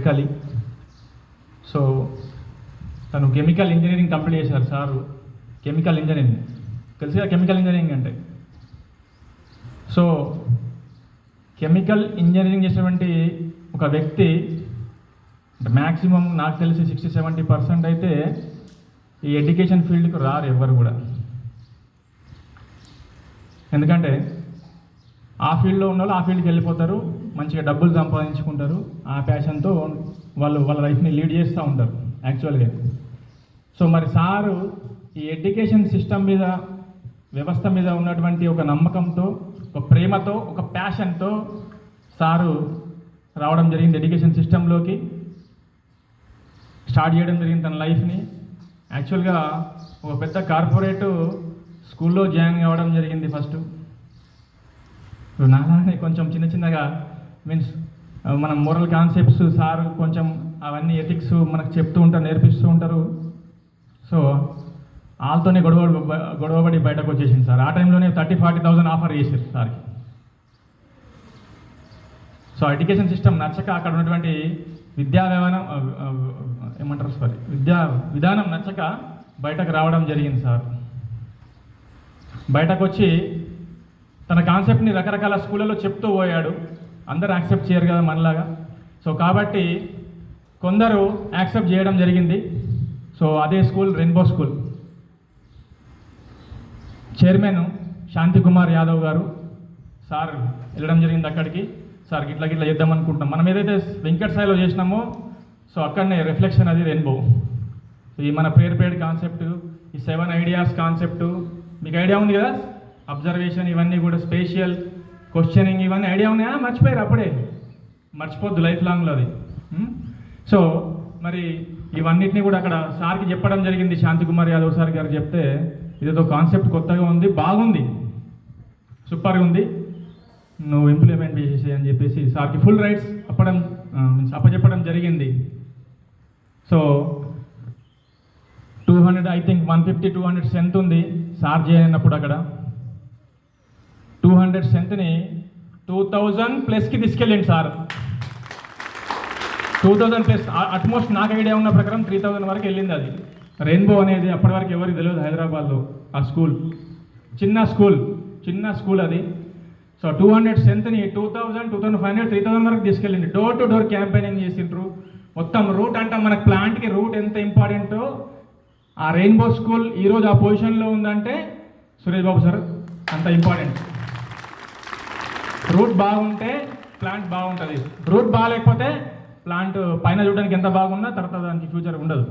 కలి. సో తను chemical engineering complete చేశారు సారు. కెమికల్ ఇంజనీరింగ్ తెలుసుగా, కెమికల్ ఇంజనీరింగ్ అంటే. సో కెమికల్ ఇంజనీరింగ్ చేసినటువంటి ఒక వ్యక్తి మ్యాక్సిమం నాకు తెలిసి 60-70% అయితే ఈ ఎడ్యుకేషన్ ఫీల్డ్కి రారు ఎవ్వరు కూడా. ఎందుకంటే ఆ ఫీల్డ్లో ఉన్న వాళ్ళు ఆ ఫీల్డ్కి వెళ్ళిపోతారు, మంచిగా డబ్బులు సంపాదించుకుంటారు, ఆ ప్యాషన్తో వాళ్ళ లైఫ్ని లీడ్ చేస్తూ ఉంటారు యాక్చువల్గా. సో మరి సారు ఈ ఎడ్యుకేషన్ సిస్టమ్ మీద, వ్యవస్థ మీద ఉన్నటువంటి ఒక నమ్మకంతో, ఒక ప్రేమతో, ఒక ప్యాషన్తో సారు రావడం జరిగింది ఎడ్యుకేషన్ సిస్టంలోకి, స్టార్ట్ చేయడం జరిగింది తన లైఫ్ని. యాక్చువల్గా ఒక పెద్ద కార్పొరేట్ స్కూల్లో జాయిన్ కావడం జరిగింది ఫస్ట్. నాలానే కొంచెం చిన్న చిన్నగా మీన్స్ మన మోరల్ కాన్సెప్ట్స్ సార్ కొంచెం అవన్నీ ఎథిక్స్ మనకు చెప్తూ ఉంటారు, నేర్పిస్తూ ఉంటారు. సో వాళ్ళతోనే గొడవబడి బయటకు వచ్చేసింది సార్. ఆ టైంలోనే 30,000-40,000 ఆఫర్ చేశారు సార్కి. సో ఎడ్యుకేషన్ సిస్టమ్ నచ్చక అక్కడ ఉన్నటువంటి విద్యా విధానం నచ్చక బయటకు రావడం జరిగింది సార్. బయటకు వచ్చి తన కాన్సెప్ట్ని రకరకాల స్కూళ్ళలో చెప్తూ పోయాడు. అందరూ యాక్సెప్ట్ చేయరు కదా మనలాగా. సో కాబట్టి కొందరు యాక్సెప్ట్ చేయడం జరిగింది. సో అదే school rainbow school chairman Shanti Kumar Yadav గారు సార్ వెళ్ళడం జరిగింది అక్కడికి. సార్ గిట్లా చేద్దాం అనుకుంటున్నాం, మనం ఏదైతే వెంకట్ సాయిలో చేసినామో సో అక్కడనే రిఫ్లెక్షన్ అది రెయిన్బో. ఈ మన పేరు కాన్సెప్ట్, ఈ 7 ఐడియాస్ కాన్సెప్ట్ మీకు ఐడియా ఉంది కదా. అబ్జర్వేషన్ ఇవన్నీ కూడా, స్పేషియల్ క్వశ్చనింగ్ ఇవన్నీ ఐడియా ఉన్నాయా? మర్చిపోయారు అప్పుడే, మర్చిపోద్దు లైఫ్ లాంగ్లో అది. సో మరి ఇవన్నిటిని కూడా అక్కడ సార్కి చెప్పడం జరిగింది. శాంతికుమార్ యాదవ్ సార్ గారు చెప్తే ఇదేదో కాన్సెప్ట్ కొత్తగా ఉంది, బాగుంది, సూపర్గా ఉంది, నువ్వు ఇంప్లిమెంట్ చేసేసి అని చెప్పేసి సార్కి ఫుల్ రైట్స్ అప్పచెప్పడం జరిగింది. సో 200 ఐ థింక్ 150-200 స్ట్రెంత్ ఉంది సార్ చేయనప్పుడు. అక్కడ 200 స్ట్రెంత్ని 2000+ తీసుకెళ్ళండి సార్. 2000+ అట్మోస్ట్ నాకు ఐడియా ఉన్న ప్రకారం 3000 వరకు వెళ్ళింది అది. రెయిన్బో అనేది అప్పటి వరకు ఎవరికి తెలియదు హైదరాబాద్లో. ఆ స్కూల్ చిన్న స్కూల్ అది. సో 200 స్ట్రెంత్ని 2000, 2500, 3000 వరకు తీసుకెళ్ళింది. డోర్ టు డోర్ క్యాంపెయినింగ్ చేసిండ్రు. మొత్తం రూట్ అంటే మనకు ప్లాంట్కి రూట్ ఎంత ఇంపార్టెంటో, ఆ రెయిన్బో స్కూల్ ఈరోజు ఆ పొజిషన్లో ఉందంటే సురేష్ బాబు సార్ అంత ఇంపార్టెంట్. రూట్ బాగుంటే ప్లాంట్ బాగుంటుంది, రూట్ బాగాలేకపోతే ప్లాంట్ పైన చూడడానికి ఎంత బాగున్నా తర్వాత దానికి ఫ్యూచర్ ఉండదు.